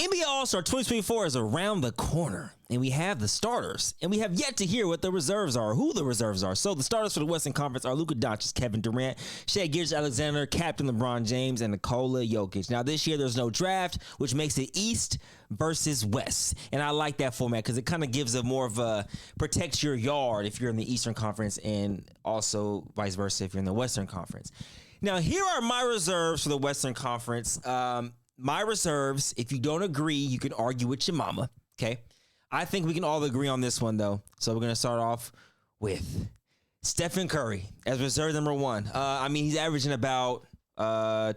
NBA All-Star 2024 is around the corner, and we have the starters, and we have yet to hear what the reserves are, who the reserves are. So the starters for the Western Conference are Luka Doncic, Kevin Durant, Shai Gilgeous-Alexander, Captain LeBron James, and Nikola Jokic. Now this year there's no draft, which makes it East versus West, and I like that format because it kind of gives a more of a protect your yard if you're in the Eastern Conference, and also vice versa if you're in the Western Conference. Now here are my reserves for the Western Conference. My reserves, if you don't agree, you can argue with your mama, okay? I think we can all agree on this one, though. So we're going to start off with Stephen Curry as reserve number one. He's averaging about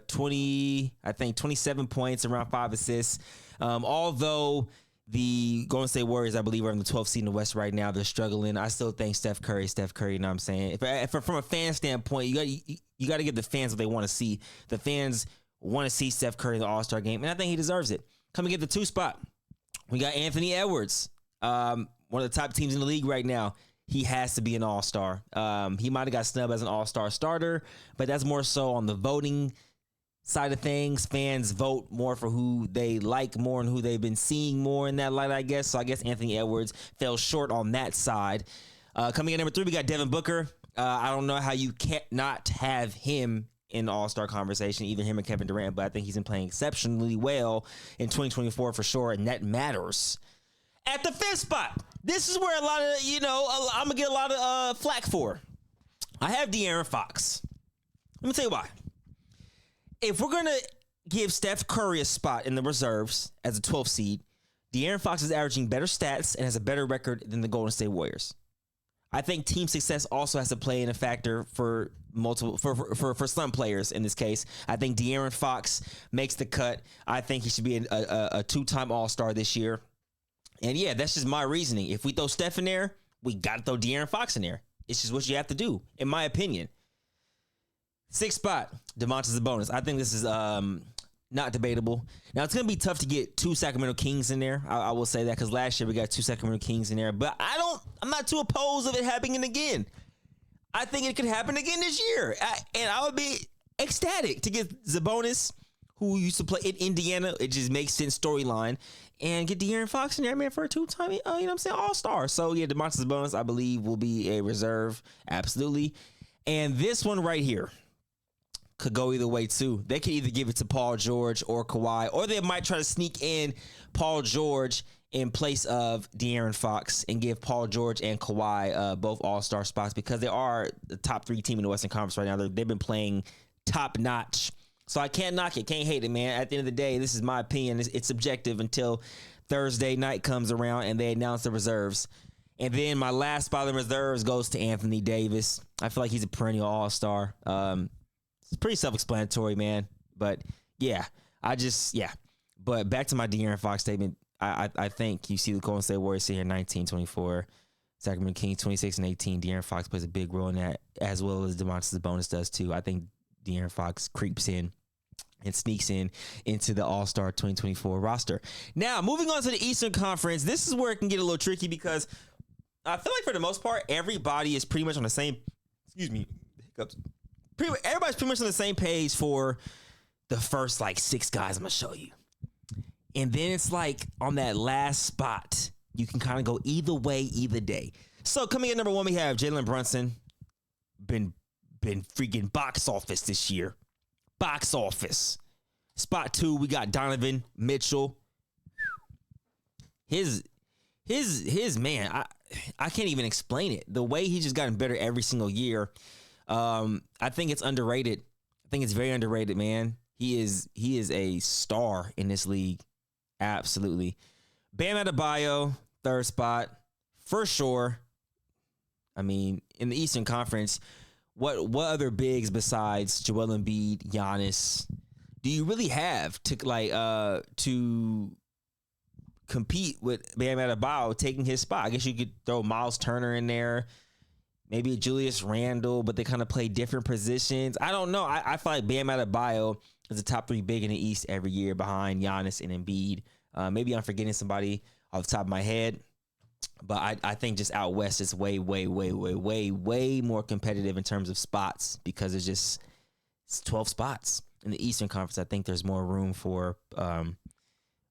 27 points, around 5 assists. Although the Golden State Warriors, I believe, are in the 12th seed in the West right now. They're struggling. I still think Steph Curry, you know what I'm saying? If from a fan standpoint, you got to give the fans what they want to see. The fans want to see Steph Curry in the All-Star game, and I think he deserves it. Coming at the 2 spot, we got Anthony Edwards, one of the top teams in the league right now. He has to be an All-Star. He might have got snubbed as an All-Star starter, but that's more so on the voting side of things. Fans vote more for who they like more and who they've been seeing more in that light, I guess. So I guess Anthony Edwards fell short on that side. Coming in number 3, we got Devin Booker. I don't know how you can't not have him in the All-Star conversation, either him or Kevin Durant, but I think he's been playing exceptionally well in 2024 for sure, and that matters. At the 5th spot, this is where a lot of, I'm going to get a lot of flack for. I have De'Aaron Fox. Let me tell you why. If we're going to give Steph Curry a spot in the reserves as a 12th seed, De'Aaron Fox is averaging better stats and has a better record than the Golden State Warriors. I think team success also has to play in a factor for some players in this case. I think De'Aaron Fox makes the cut. I think he should be a 2-time All-Star this year. And yeah, that's just my reasoning. If we throw Steph in there, we got to throw De'Aaron Fox in there. It's just what you have to do, in my opinion. 6th spot, Domantas Sabonis. I think this is not debatable. Now, it's going to be tough to get 2 Sacramento Kings in there. I will say that because last year we got 2 Sacramento Kings in there. But I'm not too opposed of it happening again. I think it could happen again this year. And I would be ecstatic to get Sabonis, who used to play in Indiana. It just makes sense storyline. And get De'Aaron Fox in there, man, for a 2-time, All-Star. So, yeah, Domantas Sabonis, I believe, will be a reserve. Absolutely. And this one right here could go either way, too. They could either give it to Paul George or Kawhi, or they might try to sneak in Paul George in place of De'Aaron Fox and give Paul George and Kawhi both All-Star spots because they are the top 3 team in the Western Conference right now. They've been playing top-notch. So I can't knock it, can't hate it, man. At the end of the day, this is my opinion. It's subjective until Thursday night comes around and they announce the reserves. And then my last spot in reserves goes to Anthony Davis. I feel like he's a perennial All-Star. It's pretty self-explanatory, man. But, yeah, But back to my De'Aaron Fox statement. I think you see the Golden State Warriors here 19-24. Sacramento Kings 26-18. De'Aaron Fox plays a big role in that, as well as Domantas Sabonis does, too. I think De'Aaron Fox creeps in and sneaks into the All-Star 2024 roster. Now, moving on to the Eastern Conference, this is where it can get a little tricky because I feel like for the most part, everybody is pretty much on the same, hiccups. Everybody's pretty much on the same page for the first, 6 guys I'm going to show you. And then it's on that last spot, you can kind of go either way, either day. So coming in number 1, we have Jalen Brunson. Been freaking box office this year. Box office. Spot 2, we got Donovan Mitchell. His man, I can't even explain it. The way he's just gotten better every single year. I think it's underrated. I think it's very underrated, man. He is a star in this league. Absolutely. Bam Adebayo, 3rd spot. For sure. I mean, in the Eastern Conference, what other bigs besides Joel Embiid, Giannis, do you really have to compete with Bam Adebayo taking his spot? I guess you could throw Miles Turner in there, maybe Julius Randle, but they kind of play different positions. I don't know. I feel like Bam Adebayo is the top 3 big in the East every year behind Giannis and Embiid. Maybe I'm forgetting somebody off the top of my head. But I think just out west it's way more competitive in terms of spots because it's 12 spots. In the Eastern Conference, I think there's more room for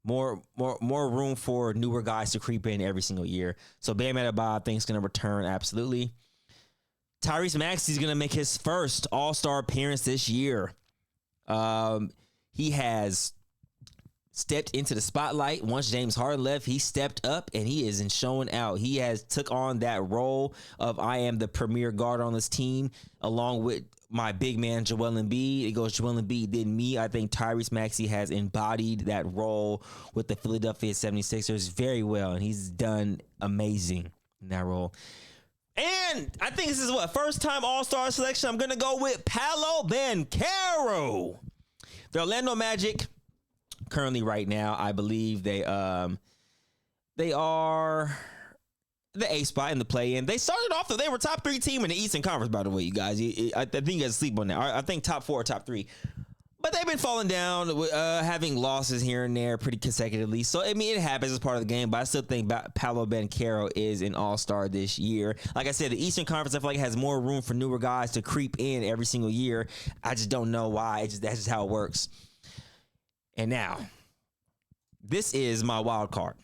More room for newer guys to creep in every single year. So Bam Adebayo, I think, is going to return absolutely. Tyrese Maxey is going to make his first All-Star appearance this year. He has stepped into the spotlight. Once James Harden left, he stepped up and he isn't showing out. He has took on that role of I am the premier guard on this team, along with my big man Joel Embiid. It goes Joel Embiid, then me. I think Tyrese Maxey has embodied that role with the Philadelphia 76ers very well, and he's done amazing in that role. And I think this is first time All-Star selection. I'm gonna go with Paolo Banchero. The Orlando Magic. Currently, right now, I believe they are the A spot in the play-in. They started off, they were top 3 team in the Eastern Conference, by the way, you guys. I think you guys sleep on that. I think top 4 or top 3. But they've been falling down, having losses here and there pretty consecutively. So, I mean, it happens as part of the game, but I still think Paolo Banchero is an all-star this year. Like I said, the Eastern Conference, I feel like it has more room for newer guys to creep in every single year. I just don't know why. That's just how it works. And now, this is my wild card.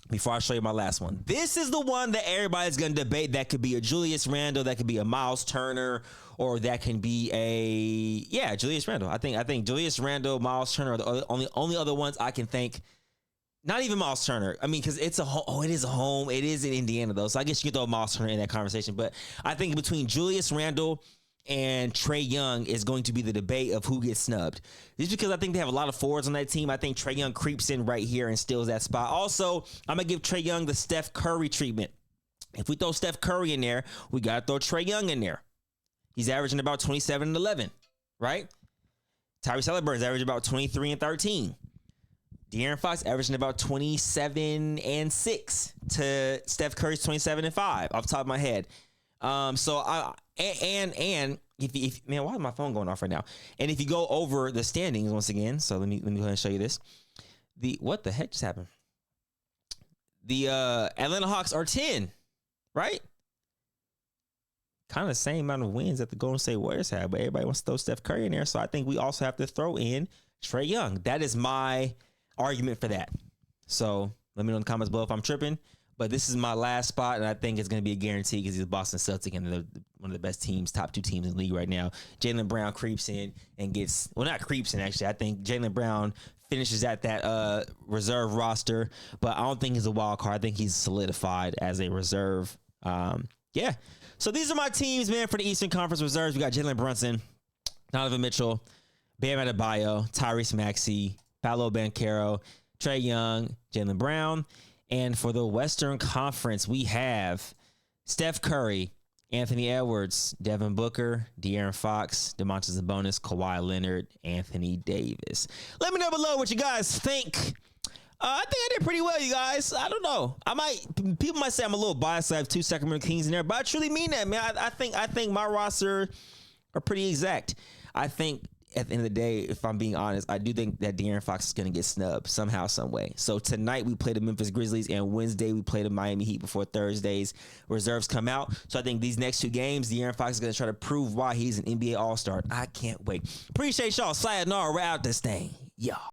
Before I show you my last one, this is the one that everybody's going to debate. That could be a Julius Randle, that could be a Miles Turner, or that can be Julius Randle. I think Julius Randle, Miles Turner are the only other ones I can think. Not even Miles Turner. I mean, because it is a home. It is in Indiana though, so I guess you could throw Miles Turner in that conversation. But I think between Julius Randle and Trae Young is going to be the debate of who gets snubbed. Just because I think they have a lot of forwards on that team. I think Trae Young creeps in right here and steals that spot. Also, I'm going to give Trae Young the Steph Curry treatment. If we throw Steph Curry in there, we got to throw Trae Young in there. He's averaging about 27 and 11, right? Tyrese Halliburton's averaging about 23 and 13. De'Aaron Fox averaging about 27 and 6 to Steph Curry's 27 and 5 off the top of my head. If man, why is my phone going off right now? And if you go over the standings once again, so let me go ahead and show you this. What the heck just happened? The Atlanta Hawks are 10, right? Kind of the same amount of wins that the Golden State Warriors have, but everybody wants to throw Steph Curry in there, so I think we also have to throw in Trae Young. That is my argument for that. So let me know in the comments below if I'm tripping. But this is my last spot, and I think it's going to be a guarantee because he's a Boston Celtic and they're one of the best teams, top 2 teams in the league right now. Jaylen Brown creeps in and not creeps in, actually. I think Jaylen Brown finishes at that reserve roster, but I don't think he's a wild card. I think he's solidified as a reserve. Yeah. So these are my teams, man, for the Eastern Conference reserves. We got Jalen Brunson, Donovan Mitchell, Bam Adebayo, Tyrese Maxey, Paolo Banchero, Trae Young, Jaylen Brown. And for the Western Conference, we have Steph Curry, Anthony Edwards, Devin Booker, De'Aaron Fox, Domantas Sabonis, Kawhi Leonard, Anthony Davis. Let me know below what you guys think. I think I did pretty well, you guys. I don't know. People might say I'm a little biased. I have 2 Sacramento Kings in there, but I truly mean that, man. I think my roster are pretty exact. I think at the end of the day, if I'm being honest, I do think that De'Aaron Fox is going to get snubbed somehow, some way. So tonight we play the Memphis Grizzlies, and Wednesday we play the Miami Heat before Thursday's reserves come out. So I think these next 2 games, De'Aaron Fox is going to try to prove why he's an NBA All-Star. I can't wait. Appreciate y'all. Sayonara. We're out this thing. Yeah.